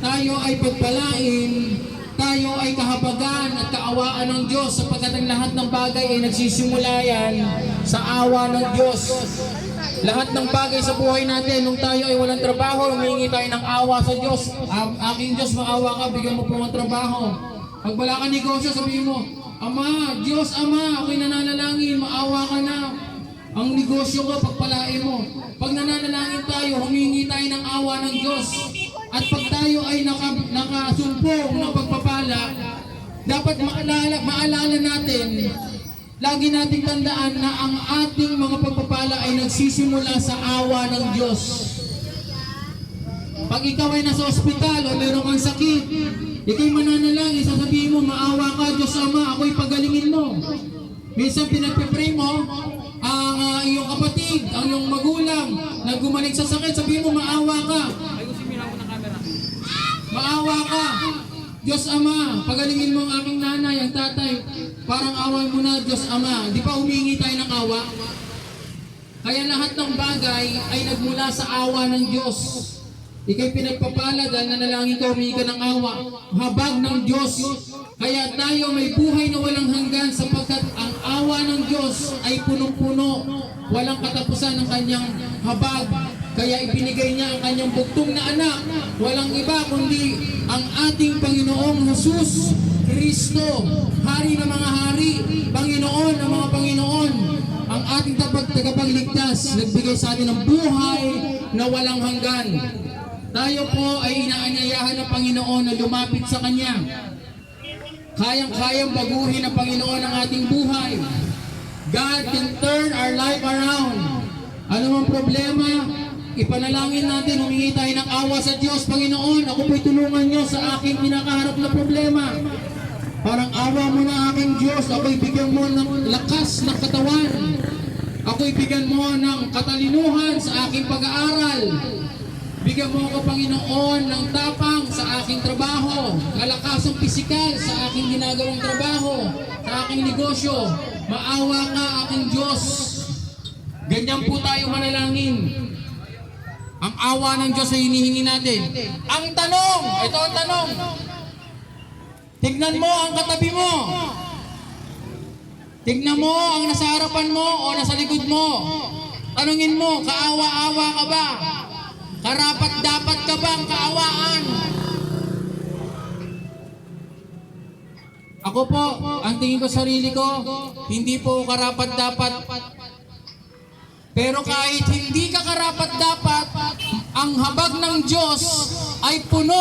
tayo ay pagpalain, tayo ay kahabagan at kaawaan ng Diyos, sapagkat ang lahat ng bagay ay nagsisimula yan sa awa ng Diyos. Lahat ng bagay sa buhay natin, nung tayo ay walang trabaho, humingi tayo ng awa sa Diyos. Aking Diyos, maawa ka, bigyan mo po ng trabaho. Pag wala kang negosyo, sabihin mo, Ama, Diyos Ama, ako'y nananalangin, maawa ka na. Ang negosyo ko, pagpalain mo. Pag nananalangin tayo, humingi tayo ng awa ng Diyos. At pag tayo ay nakasumpong ng pagpapala, dapat maalala natin, lagi nating tandaan na ang ating mga pagpapala ay nagsisimula sa awa ng Diyos. Pag ikaw ay nasa ospital o meron kang sakit, ikaw'y mananalangin, sasabihin mo, maawa ka, Diyos Ama, ako'y pagalingin mo. Minsan pinagpipray mo, ang iyong kapatid, ang iyong magulang, na gumaling sa sakit, sabihin mo, maawa ka. Maawa ka. Diyos Ama, pagalingin mo ang aking nanay, ang tatay. Parang awan mo na, Diyos Ama. Di pa humingi tayo ng awa? Kaya lahat ng bagay ay nagmula sa awa ng Diyos. Ika'y pinagpapala dahil nanalangin ka, humingi ka ng awa. Habag ng Diyos. Kaya tayo may buhay na walang hanggan, sapagkat ang awa ng Diyos ay punong-puno. Walang katapusan ng kanyang habag. Kaya ibinigay niya ang kanyang bugtong na anak. Walang iba kundi ang ating Panginoong Jesus Kristo, Hari ng mga hari, Panginoon ng mga Panginoon, ang ating tagapagligtas, nagbigay sa atin ng buhay na walang hanggan. Tayo po ay inaanyayahan ng Panginoon na lumapit sa Kanya. Kayang-kayang baguhin ng Panginoon ang ating buhay. God can turn our life around. Ano mang problema, ipanalangin natin, humingi tayo ng awa sa Diyos. Panginoon, ako po'y tulungan niyo sa aking pinakaharap na problema. Parang awa mo na aking Diyos, ako'y bigyan mo ng lakas ng katawan. Ako'y bigyan mo ng katalinuhan sa aking pag-aaral. Bigyan mo ako, Panginoon, ng tapang sa aking trabaho, kalakasang pisikal sa aking ginagawang trabaho, sa aking negosyo. Maawa ka, aking Diyos. Ganyan po tayo manalangin. Ang awa ng Diyos ay hinihingi natin. Ang tanong, ito ang tanong. Tignan mo ang katabi mo. Tignan mo ang nasa harapan mo o nasa likod mo. Tanungin mo, kaawa-awa ka ba? Karapat-dapat ka bang kaawaan? Ako po, ang tingin ko sa sarili ko, hindi po karapat-dapat. Pero kahit hindi ka karapat-dapat, ang habag ng Diyos ay puno.